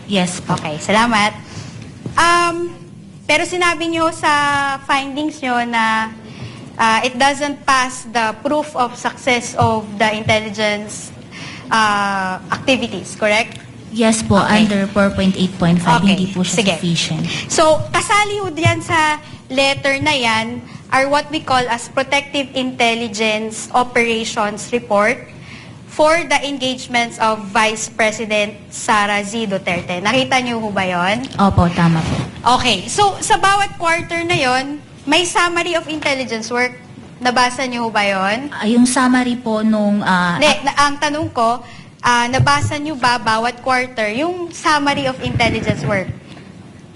Yes po. Okay, salamat. Pero sinabi nyo sa findings nyo na it doesn't pass the proof of success of the intelligence activities, correct? Yes po, Okay. under 4.8.5, Okay, hindi po siya sige. sufficient. So, kasali ho diyan sa letter na yan are what we call as Protective Intelligence Operations Report for the engagements of Vice President Sara Z. Duterte. Nakita niyo ho ba yon? Opo, tama po. Okay. So, sa bawat quarter na yon, may summary of intelligence work. Nabasa niyo ho ba yon? Yung summary po nung... Ang tanong ko, nabasa niyo ba bawat quarter yung summary of intelligence work?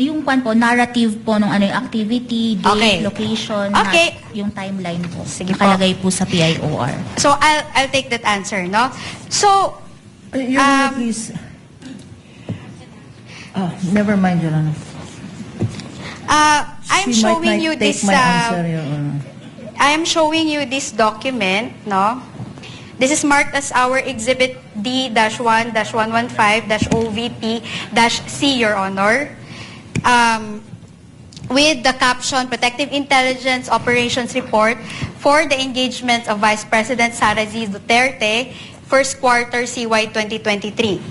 yung kwan po, narrative po nung ano yung activity, date, Okay. location, Okay. yung timeline po. Sige po. Nakalagay po sa PIOR. So, I'll take that answer, no? So, Your Honor, please. Never mind, Your Honor. I'm She might showing not you take this my answer, Your Honor. I am showing you this document, no? This is marked as our Exhibit D-1-115-OVP-C, Your Honor. With the caption, Protective Intelligence Operations Report for the engagement of Vice President Sara Z. Duterte, first quarter CY 2023.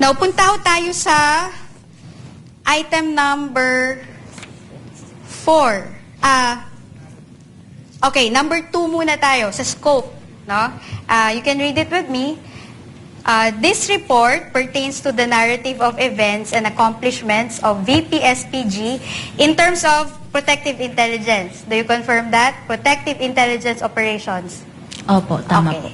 Now, punta ho tayo sa item number 4. Okay, number 2 muna tayo sa scope. No? You can read it with me. This report pertains to the narrative of events and accomplishments of VPSPG in terms of protective intelligence. Do you confirm that? Protective intelligence operations. Opo, tama po.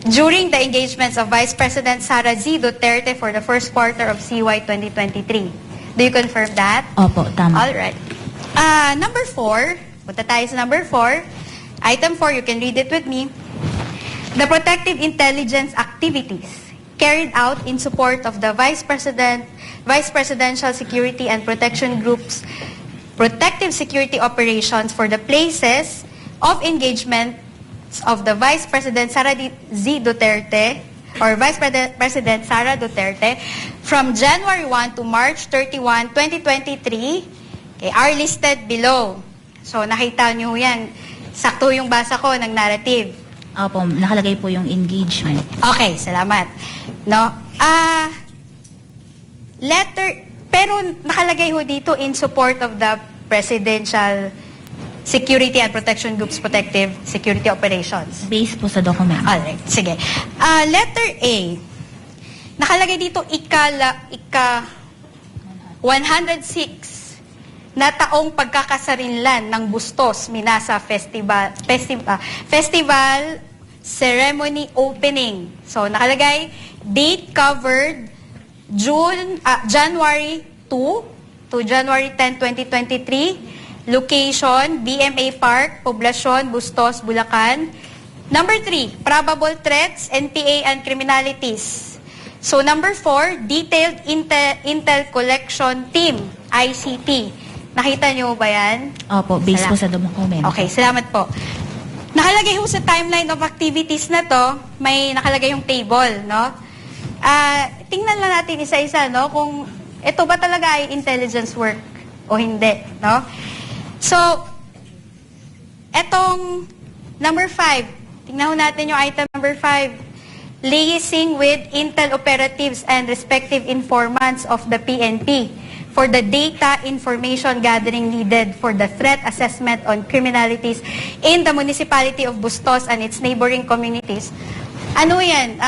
During the engagements of Vice President Sara Z. Duterte for the first quarter of CY 2023. Do you confirm that? Opo, tama. All right. Number 4, punta tayo sa number 4. Item 4, you can read it with me. The protective intelligence activities carried out in support of the Vice Presidential Security and Protection Group's protective security operations for the places of engagement of the Vice President Sara Z. Duterte or Vice President Sara Duterte from January 1 to March 31, 2023 are listed below. So nakita nyo yan. Sakto yung basa ko ng narrative. Opo, nakalagay po yung engagement. Okay, salamat. No? Pero nakalagay ho dito in support of the Presidential Security and Protection Group's protective security operations. Based po sa document. Alright, sige. Letter A. Nakalagay dito ika 106 na taong pagkakasarinlan ng Bustos Minasa Festival Ceremony Opening. So, nakalagay, date covered January 2 to January 10, 2023. Location, BMA Park, Poblacion, Bustos, Bulacan. Number 3, probable threats, NPA and criminalities. So, number 4, detailed intel collection team, ICT. Nakita nyo ba yan? Opo, based po sa document. Okay, salamat po. Nakalagay ho sa timeline of activities na to, may nakalagay yung table, no? Tingnan lang natin isa-isa, no? Kung ito ba talaga ay intelligence work o hindi, no? So, etong number 5, tingnan ho natin yung item number 5. Liaising with intel operatives and respective informants of the PNP for the data information gathering needed for the threat assessment on criminalities in the municipality of Bustos and its neighboring communities. Ano yan?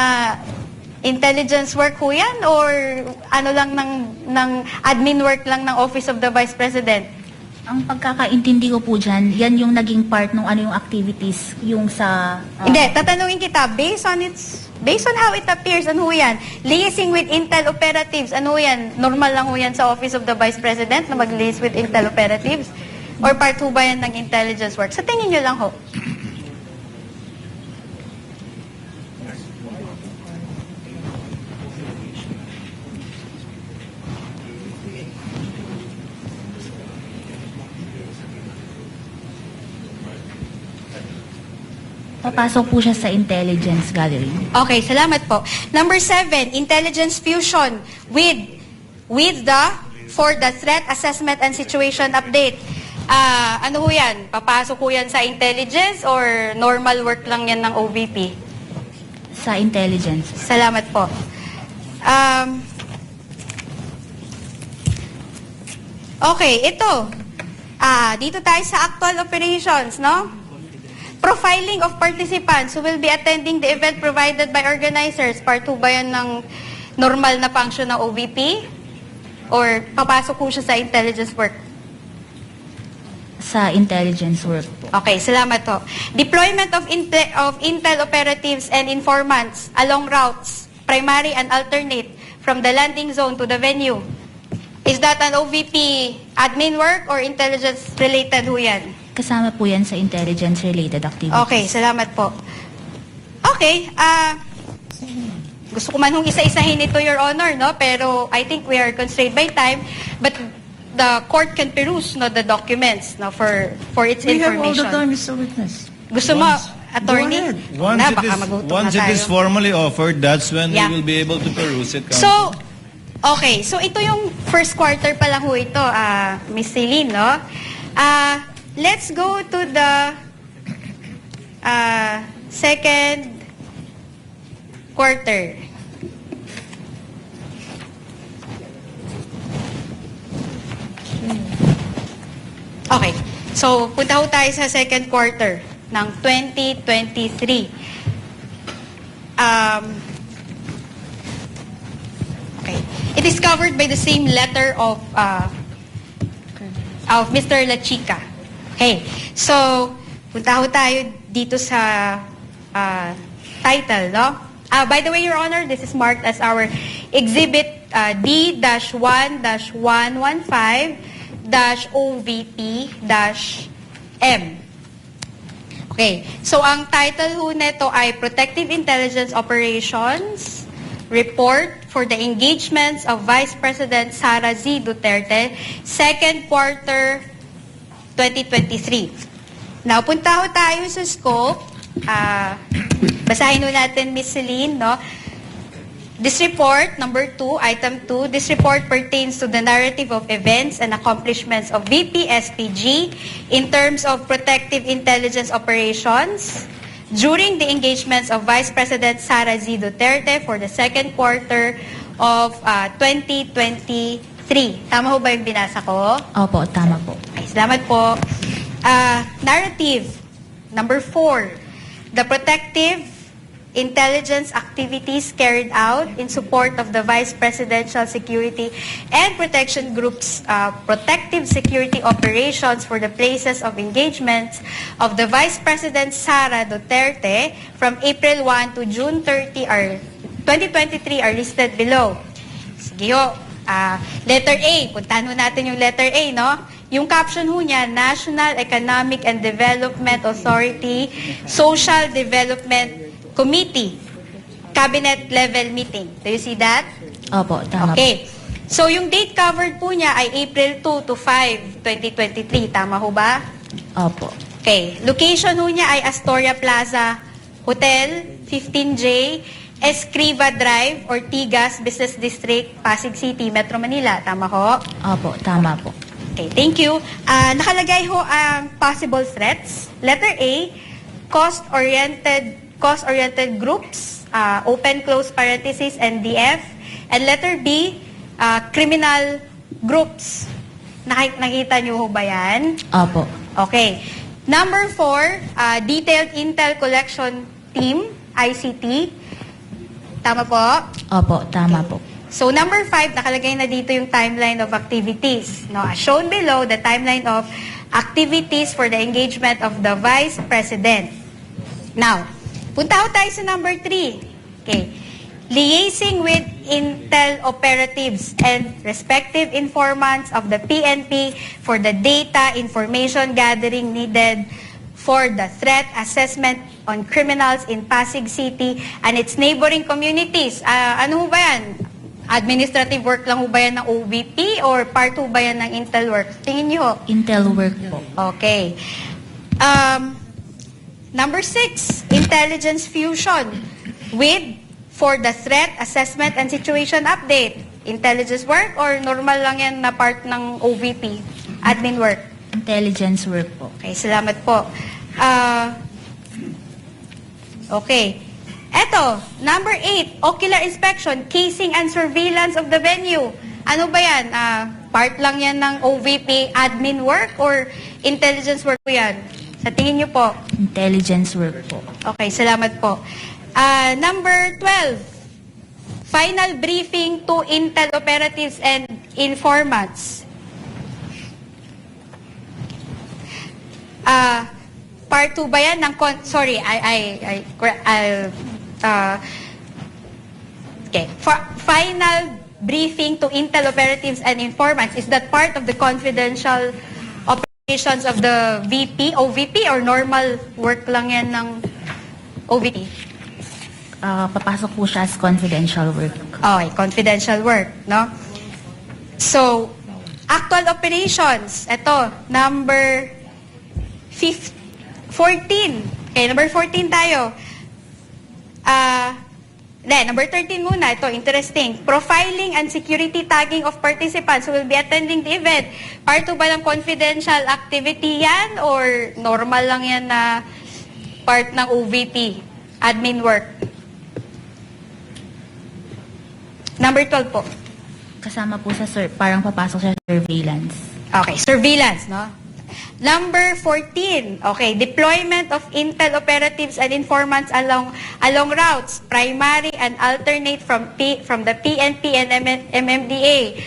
Intelligence work ho yan? Or ano lang ng admin work lang ng Office of the Vice President? Ang pagkakaintindi ko po dyan, yan yung naging part ng ano yung activities, yung sa... Hindi, tatanungin kita, based on how it appears, ano yan? Liaising with intel operatives, ano yan? Normal lang ho yan sa Office of the Vice President na mag-liaise with intel operatives? Or part ho ba yan ng intelligence work? Sa tingin nyo lang ho. Papasok po siya sa intelligence gathering. Okay, salamat po. Number 7, intelligence fusion with for the threat assessment and situation update. Ano ho yan? Papasok ho yan sa intelligence or normal work lang yan ng OVP? Sa intelligence. Salamat po. Okay, ito. Dito tayo sa actual operations, no? Profiling of participants who will be attending the event provided by organizers. Part 2 ba yan ng normal na function ng OVP? Or papasok ko siya sa intelligence work? Sa intelligence work po. Okay, salamat po. Deployment of intel operatives and informants along routes, primary and alternate, from the landing zone to the venue. Is that an OVP admin work or intelligence-related ho yan? Kasama po yan sa intelligence-related activities. Okay, salamat po. Okay, gusto ko man hong isa-isahin ito, Your Honor, no? Pero I think we are constrained by time. But the court can peruse the documents for its We have all information. the time, Mr. Witness. Gusto mo, attorney? Go ahead. Baka magutom na Once it is tayo. formally offered, that's when Yeah. we will be able to peruse it. So, okay. So, ito yung first quarter pa lang ho ito, Miss Celine, no? Let's go to the second quarter. Okay. So, punta ho tayo sa second quarter ng 2023. Okay. It is covered by the same letter of Mr. Lachica. Okay. So, punta ho tayo dito sa title, no? By the way, Your Honor, this is marked as our Exhibit D-1-115-OVP-M. Okay. So, ang title ho nito ay Protective Intelligence Operations Report for the Engagements of Vice President Sara Z. Duterte, second quarter 2023. Now, punta ho tayo sa scope. Basahin ho natin, Ms. Celine, no? This report, number 2, item 2, this report pertains to the narrative of events and accomplishments of VP-SPG in terms of protective intelligence operations during the engagements of Vice President Sara Z. Duterte for the second quarter of 2023. Tama ho ba yung binasa ko? Opo, tama po. Ay, salamat po. Narrative, number 4. The protective intelligence activities carried out in support of the Vice Presidential Security and Protection Group's protective security operations for the places of engagements of the Vice President Sara Duterte from April 1 to June 30 2023 are listed below. Sige ho. Letter A. Puntahan ho natin yung letter A, no? Yung caption ho niya, National Economic and Development Authority Social Development Committee, Cabinet level meeting. Do you see that? Opo, tama Okay. So, yung date covered po niya ay April 2 to 5, 2023. Tama ho ba? po. Opo. Okay. Location ho niya ay Astoria Plaza Hotel, 15J, Escriva Drive, Ortigas Business District, Pasig City, Metro Manila. Tama ho? Opo, tama po. Okay, thank you. Nakalagay ho ang possible threats. Letter A, cost-oriented groups, open close parenthesis, NDF. And letter B, criminal groups. Nakita niyo ho ba yan? Opo. Okay. Number 4, Detailed Intel Collection Team, ICT. Tama po? Opo, tama po. So, number 5, nakalagay na dito yung timeline of activities. No, as shown below, the timeline of activities for the engagement of the Vice President. Now, punta ho tayo sa number 3. Okay. Liaising with intel operatives and respective informants of the PNP for the data information gathering needed for the threat assessment on criminals in Pasig City and its neighboring communities. Ano ho ba yan? Administrative work lang ho ba yan ng OVP or part ho ba yan ng Intel work? Tingin niyo ho? Intel work po. Okay. Number 6, intelligence fusion for the threat assessment and situation update. intelligence work or normal lang yan na part ng OVP, admin work? Intelligence work po. Okay, salamat po. Okay. Eto, number 8, ocular inspection, casing and surveillance of the venue. Ano ba yan? Part lang yan ng OVP admin work or intelligence work po yan? Sa tingin niyo po? Intelligence work po. Okay, salamat po. Number 12, final briefing to Intel operatives and informants. Part 2 ba yan ng sorry, okay. Final briefing to Intel operatives and informants, is that part of the confidential operations of the VP, OVP, or normal work lang yan ng OVP? Papasok po siya as confidential work. Okay, confidential work, no? So, actual operations. Ito, number 14. Okay, number 14 tayo. Number 13 muna. Ito, interesting. Profiling and security tagging of participants who will be attending the event. Part 2 ba ng confidential activity yan or normal lang yan na part ng OVP, admin work? Number 12 po. Kasama po sa parang papasok sa surveillance. Okay, surveillance, no? Number 14, okay, deployment of Intel operatives and informants along routes, primary and alternate from the PNP and MMDA.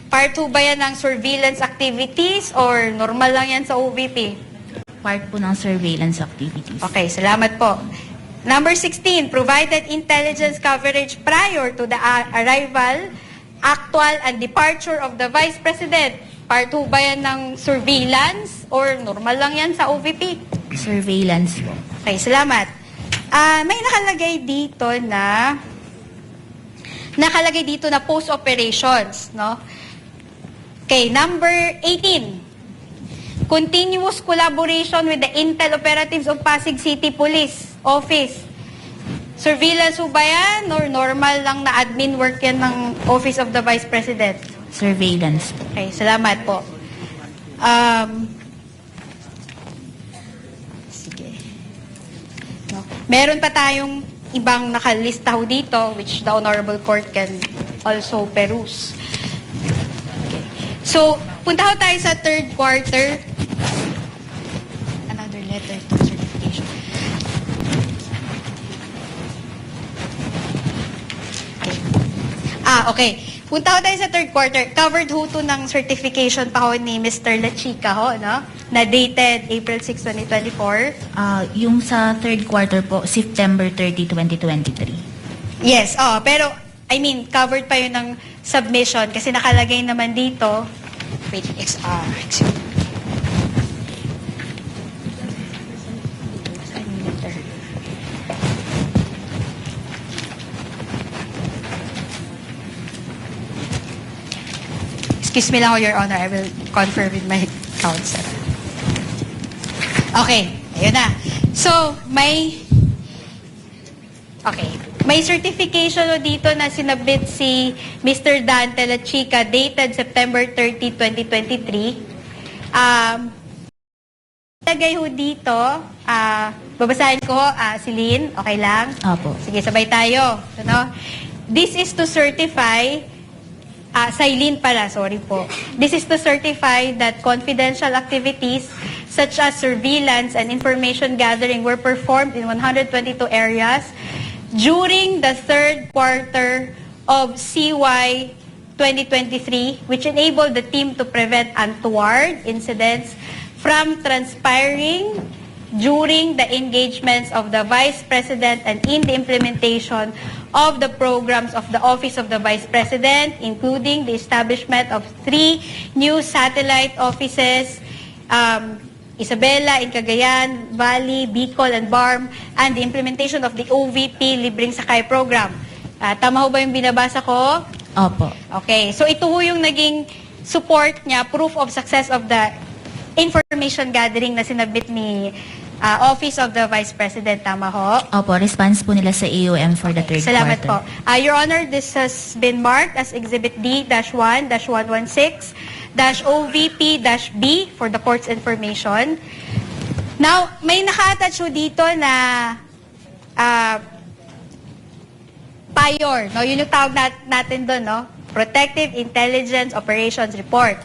Part 2 ba yan ng surveillance activities or normal lang yan sa OVP? Part po ng surveillance activities. Okay, salamat po. Number 16, provided intelligence coverage prior to the arrival, actual, and departure of the Vice President. Part 2 ba yan ng surveillance or normal lang yan sa OVP? Surveillance po. Okay, salamat. May nakalagay dito na post operations, no? Okay, number 18. Continuous collaboration with the Intel operatives of Pasig City Police Office. Surveillance po ba yan or normal lang na admin work yan ng Office of the Vice President? Surveillance po. Okay, salamat po. Sige. No. Meron pa tayong ibang nakalista ho dito which the Honorable Court can also peruse. Okay. So, punta ho tayo sa third quarter. Another letter to certification. Okay. Punta ko tayo sa third quarter. Covered ho to ng certification pa ho ni Mr. Lachica ho, no? Na dated April 6, 2024. Yung sa third quarter po, September 30, 2023. Yes, pero I mean, covered pa yun ng submission kasi nakalagay naman dito. Wait, excuse me. Excuse me lang, Your Honor. I will confirm with my counsel. Okay. Ayun na. So, may certification dito na sinabit si Mr. Dante Lachica dated September 30, 2023. Lagay ho dito, babasahin ko, si Lynn. Okay lang? Opo. Sige, sabay tayo. Ano? This is to certify Silene pala, sorry po. This is to certify that confidential activities such as surveillance and information gathering were performed in 122 areas during the third quarter of CY 2023, which enabled the team to prevent untoward incidents from transpiring during the engagements of the Vice President and in the implementation of the programs of the Office of the Vice President, including the establishment of 3 new satellite offices, Isabela in Cagayan, Valley, Bicol, and Barm, and the implementation of the OVP Libreng Sakay Program. Tama ho ba yung binabasa ko? Opo. Okay, so ito ho yung naging support niya, proof of success of the information gathering na sinabit ni Office of the Vice President. Tama ho? Opo, response po nila sa AOM for the third Salamat quarter. po. Your Honor, this has been marked as Exhibit D-1-116-OVP-B for the court's information. Now, may naka-attach ho dito na PIOR, no? Yun yung tawag natin doon, no? Protective Intelligence Operations Report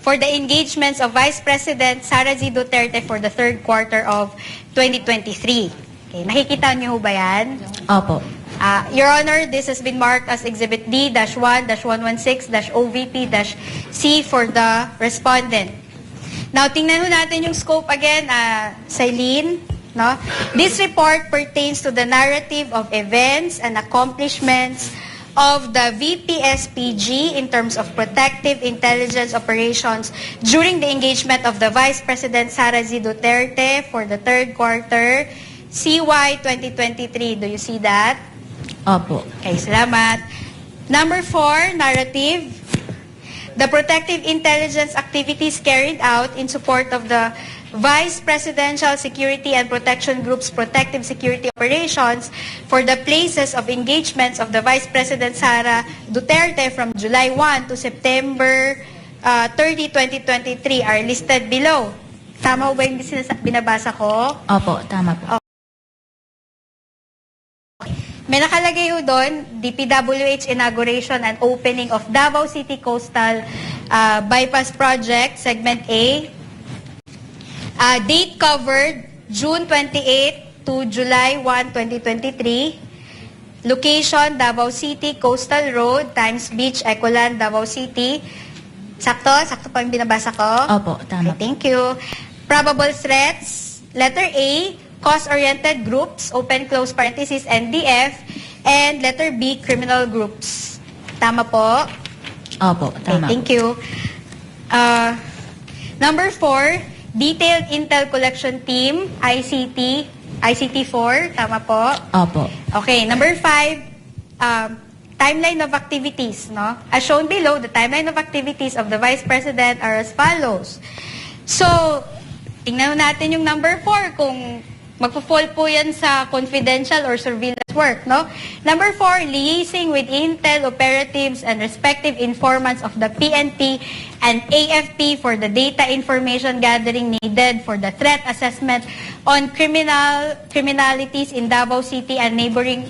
for the engagements of Vice President Sara Z. Duterte for the third quarter of 2023. Okay, nakikita niyo ho ba yan? Opo. Your Honor, this has been marked as Exhibit D-1-116-OVP-C for the respondent. Now, tingnan ho natin yung scope again, Celine. No? This report pertains to the narrative of events and accomplishments of the VPSPG in terms of protective intelligence operations during the engagement of the Vice President Sara Z. Duterte for the third quarter CY 2023. Do you see that? Opo. Okay, salamat. Number 4, narrative. The protective intelligence activities carried out in support of the Vice Presidential Security and Protection Group's protective security operations for the places of engagements of the Vice President Sara Duterte from July 1 to September 30, 2023 are listed below. Tama ba yung binabasa ko? Opo, tama po. May nakalagay ho doon, DPWH inauguration and opening of Davao City Coastal Bypass Project, Segment A. Date covered, June 28 to July 1, 2023. Location, Davao City, Coastal Road, Times Beach, Ecoland, Davao City. Sakto? Sakto pa yung binabasa ko? Opo, tama. Okay, thank you. Probable threats, letter A, cost-oriented groups, open close parenthesis, NDF, and letter B, criminal groups. Tama po? Opo, tama. Okay, thank you. Number 4, detailed intel collection team, ICT4, tama po? Opo. Okay, number 5, timeline of activities, no? As shown below, the timeline of activities of the Vice President are as follows. So, tingnan natin yung number 4 kung magpo-fall po yan sa confidential or surveillance work, no? Number 4, liaising with intel operatives and respective informants of the PNP and AFP for the data information gathering needed for the threat assessment on criminalities in Davao City and neighboring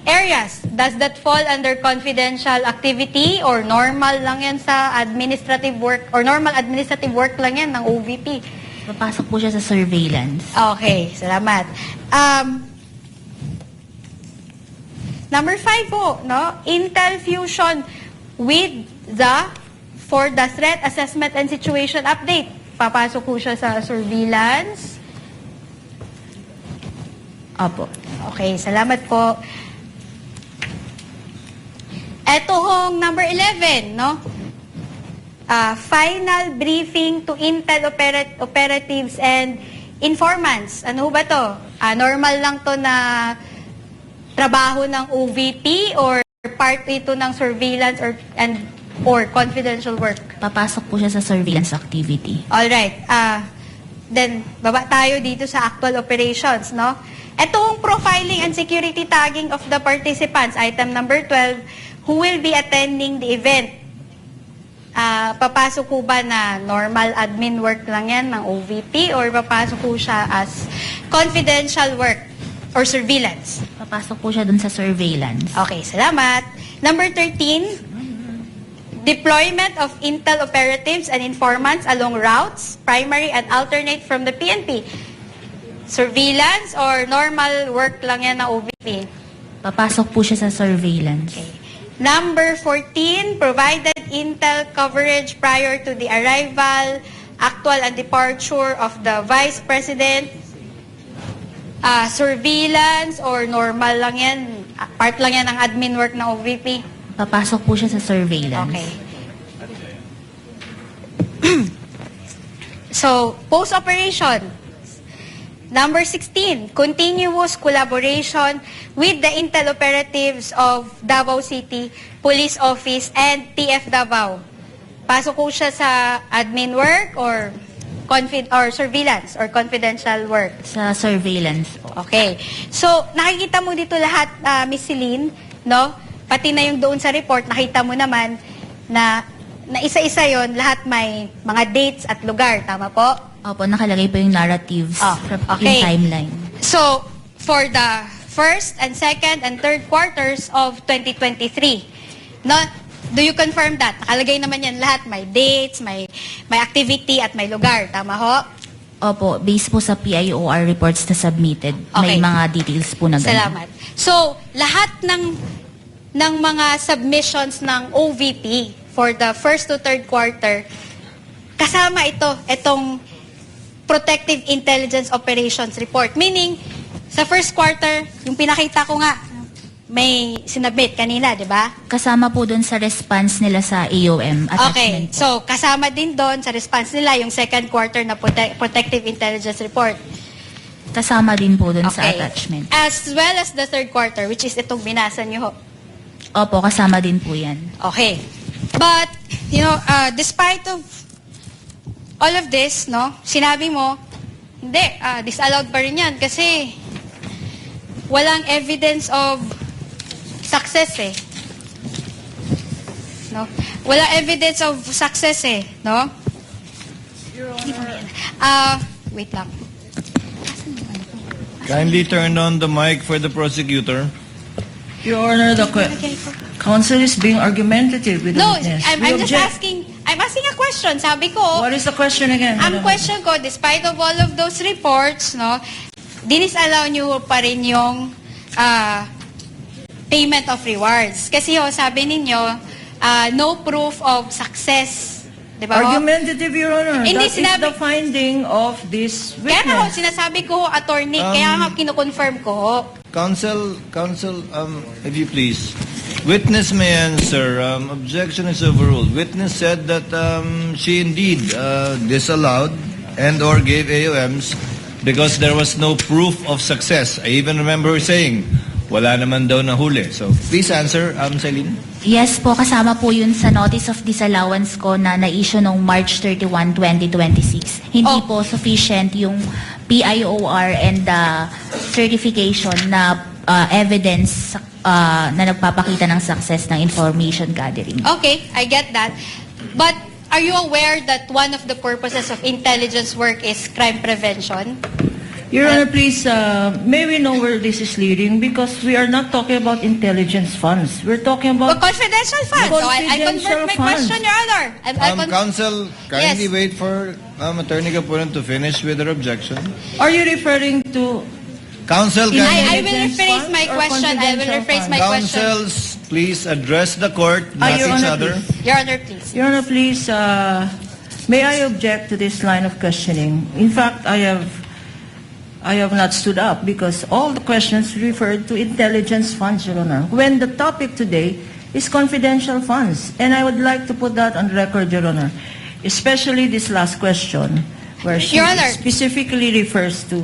areas. Does that fall under confidential activity or normal lang yan sa administrative work or normal administrative work lang yan ng OVP? Papasok po siya sa surveillance. Okay, salamat. Number 5 po, no? Intel fusion with for the threat assessment and situation update. Papasok po siya sa surveillance. Opo. Okay, salamat po. Ito hong number 11, no? Final briefing to intel operatives and informants. Ano ba to? Normal lang to na trabaho ng OVP or part ito ng surveillance or confidential work? Papasok po siya sa surveillance activity. Alright. Then, baba tayo dito sa actual operations, no? Itong profiling and security tagging of the participants, item number 12, who will be attending the event. Papasok po ba na normal admin work lang yan ng OVP or papasok po siya as confidential work or surveillance? Papasok po siya dun sa surveillance. Okay, salamat. Number 13, deployment of intel operatives and informants along routes, primary and alternate from the PNP. Surveillance or normal work lang yan ng OVP? Papasok po siya sa surveillance. Okay. Number 14, provided intel coverage prior to the arrival, actual and departure of the Vice President. Surveillance or normal lang yan? Part lang yan ng admin work ng OVP? Papasok po siya sa surveillance. Okay. So, post-operation. Number 16, continuous collaboration with the intel operatives of Davao City Police Office and TF Davao. Pasok po siya sa admin work or surveillance or confidential work? Sa surveillance po. Okay. So, nakikita mo dito lahat, Miss Celine, no? Pati na yung doon sa report, nakita mo naman na isa-isa yon, lahat may mga dates at lugar. Tama po? Opo, nakalagay po yung narratives, okay. yung timeline. So, for the first and second and third quarters of 2023, no? Do you confirm that? Nakalagay naman yan lahat. May dates, may activity, at may lugar. Tama ho? Opo, based po sa PIOR reports na submitted, Okay. may mga details po na ganun. Salamat. So, lahat ng mga submissions ng OVP for the first to third quarter, kasama itong Protective Intelligence Operations Report. Meaning, sa first quarter, yung pinakita ko nga, may sinabit kanina, di ba? Kasama po dun sa response nila sa AOM Okay. attachment po. So, kasama din doon sa response nila yung second quarter na Protective Intelligence Report. Kasama din po dun sa attachment. As well as the third quarter, which is itong binasa nyo ho. Opo, kasama din po yan. Okay. But, despite of all of this, no, sinabi mo, hindi, disallowed pa rin yan kasi walang evidence of success eh. No? Walang evidence of success eh, no? Wait lang. Kindly turn on the mic for the prosecutor. Your Honor, the counsel is being argumentative with the No, witness. I'm We just object. asking a question. Sabi ko, What is the question again? ang Madam? question ko, despite of all of those reports, no, dinisallow nyo pa rin yung payment of rewards. Kasi sabi ninyo, no proof of success. Di ba? Argumentative, Your Honor. Hindi, That is sinabi- the finding of this Kaya nga witness. sinasabi ko, attorney, kaya nga kinukonfirm ko. Counsel, if you please. Witness may answer. Objection is overruled. Witness said that she indeed disallowed and or gave AOMs because there was no proof of success. I even remember her saying, wala naman daw nahuli. So, please answer, Celine. Yes po, kasama po yun sa notice of disallowance ko na na-issue noong March 31, 2026. Hindi Oh. po sufficient yung PIOR and the certification na evidence na nagpapakita ng success ng information gathering. Okay, I get that. But are you aware that one of the purposes of intelligence work is crime prevention? Your Honor, please, may we know where this is leading? Because we are not talking about intelligence funds. We're talking Well, about... confidential funds. So I convert my Confidential funds. question, Your Honor. Counsel, kindly Yes. wait for Attorney Capulan to finish with her objection. Are you referring to... Counsel, I I kindly... will rephrase my Funds or question. I will rephrase my question. Counsels, please address the court, not Your each Honor, other. please. Your Honor, please. Your Honor, please, may I object to this line of questioning? In fact, I have not stood up because all the questions referred to intelligence funds, Your Honor, when the topic today is confidential funds. And I would like to put that on record, Your Honor, especially this last question, where she Your Honor. specifically refers to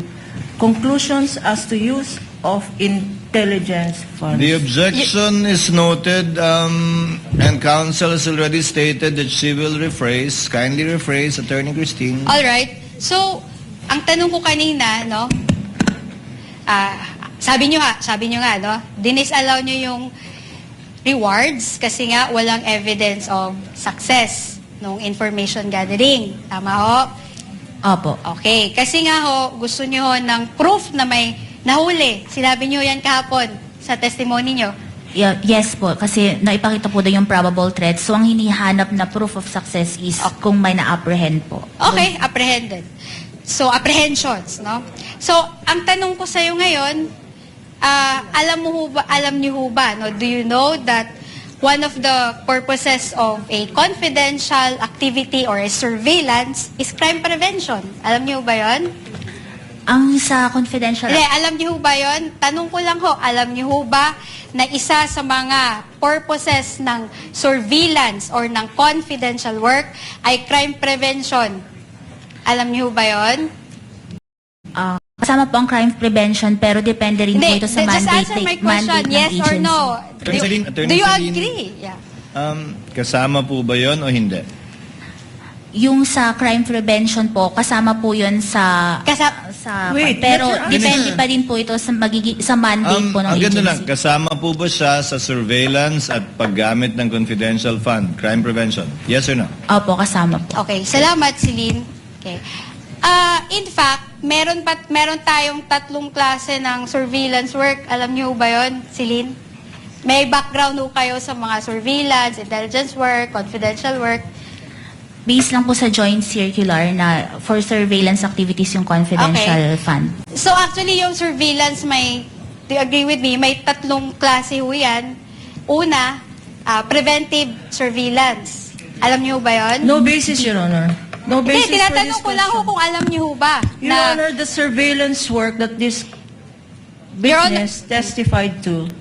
conclusions as to use of intelligence funds. The objection is noted, and counsel has already stated that she will rephrase. Kindly rephrase, Attorney Christine. All right. So, ang tanong ko kanina, no? Sabi nyo nga, no? Dinisallow nyo yung rewards kasi nga walang evidence of success nung information gathering. Tama ho? Opo. Okay. Kasi nga ho, gusto nyo ho ng proof na may nahuli. Sinabi nyo yan kahapon sa testimony nyo. Yes po, kasi naipakita po doon yung probable threat. So, ang hinihanap na proof of success is kung may na-apprehend po. Okay, apprehended. So, apprehensions, no? So, ang tanong ko sa'yo ngayon, alam niyo ho ba, no? Do you know that one of the purposes of a confidential activity or a surveillance is crime prevention? Alam niyo ba yon? Ang sa confidential... Hindi, alam niyo ho ba yon? Tanong ko lang ho, alam niyo ho ba na isa sa mga purposes ng surveillance or ng confidential work ay crime prevention? Alam niyo ho ba yon? Kasama po ang crime prevention pero depende rin po ito sa just mandate, answer my question, mandate ng yes or agency. no. Attorney Do you Celine. agree? Yeah. Kasama po ba yon o hindi? Yung sa crime prevention po, kasama po yun sa... Wait, pero let her depende answer. pa din po ito sa mandate po ng ang ganda lang, agency. kasama po ba siya sa surveillance at paggamit ng confidential fund, crime prevention? Yes or no? Opo, kasama po. Okay, salamat, Celine. Okay. In fact, meron tayong 3 klase ng surveillance work. Alam niyo ba yon, Celine? May background ho kayo sa mga surveillance, intelligence work, confidential work. Based lang po sa joint circular na for surveillance activities yung confidential fund. So actually, yung surveillance do you agree with me, may 3 klase ho yan. Una, preventive surveillance. Alam niyo ba yon? No basis, Your Honor. No basis Hindi, for tinatanong this ko lang ho question. kung alam niyo ho ba. Your Honor, the surveillance work that this Your Honor- witness testified to